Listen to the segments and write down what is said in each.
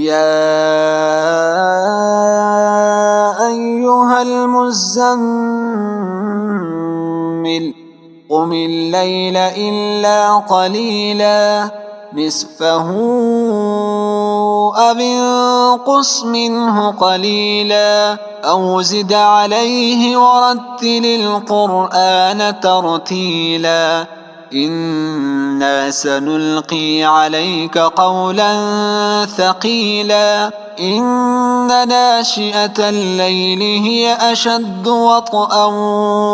يا أيها المزمل قم الليل إلا قليلا نصفه أو انقص منه قليلا أو زد عليه ورتل القرآن ترتيلا إنا سنلقي عليك قولا ثقيلا إن ناشئة الليل هي أشد وطئا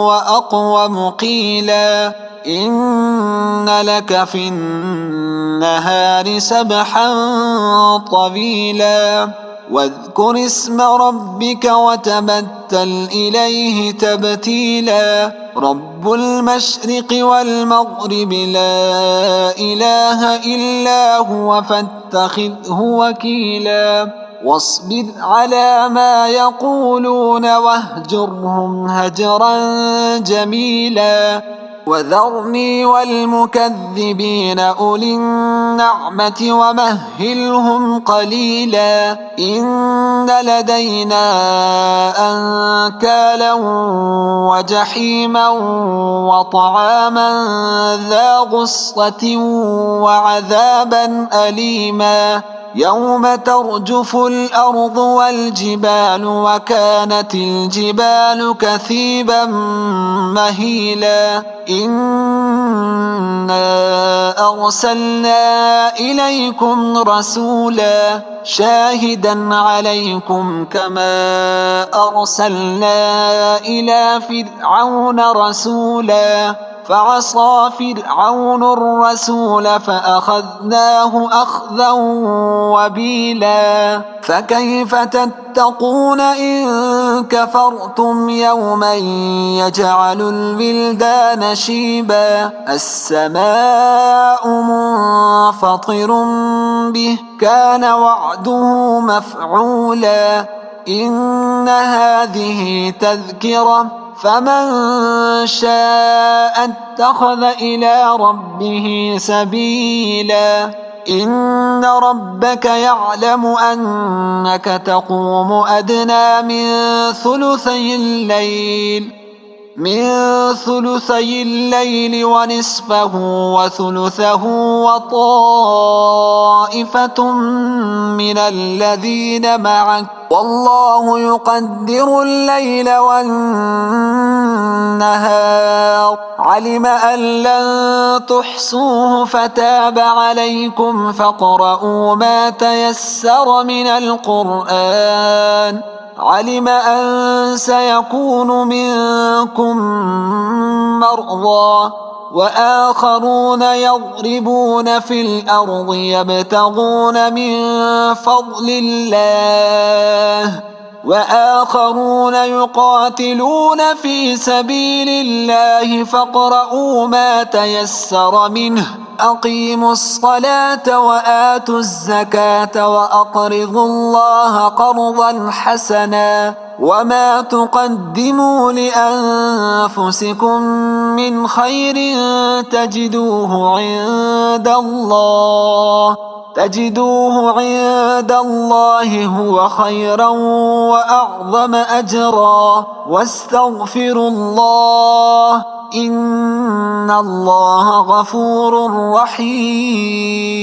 وأقوم قيلا إن لك في النهار سبحا طويلا واذكر اسم ربك وتبتل إليه تبتيلا رب المشرق والمغرب لا إله إلا هو فاتخذه وكيلا واصبر على ما يقولون واهجرهم هجرا جميلا وذرني والمكذبين أولي النعمة ومهلهم قليلا إن لدينا أنكالا وجحيما وطعاما ذا غصة وعذابا أليما يوم ترجف الأرض والجبال وكانت الجبال كثيبا مهيلا إنا أرسلنا إليكم رسولا شاهدا عليكم كما أرسلنا إلى فرعون رسولا فعصى فرعون الرسول فأخذناه أخذا وبيلا فكيف تتقون إن كفرتم يوما يجعل الولدان شيبا السماء منفطر به كان وعده مفعولا إن هذه تذكرة فمن شاء اتخذ إلى ربه سبيلا إن ربك يعلم أنك تقوم أدنى من ثلثي الليل ونصفه وثلثه وطائفة من الذين معك والله يقدر الليل والنهار علم أن لن تحصوه فتاب عليكم فاقرؤوا ما تيسر من القرآن علم أن سيكون منكم مرضى وآخرون يضربون في الأرض يبتغون من فضل الله وآخرون يقاتلون في سبيل الله فاقرؤوا ما تيسر منه أقيموا الصلاة وآتوا الزكاة وأقرضوا الله قرضا حسنا وما تقدموا لأنفسكم من خير تجدوه عند الله هو خيرا وأعظم أجرا واستغفروا الله إن الله غفور رحيم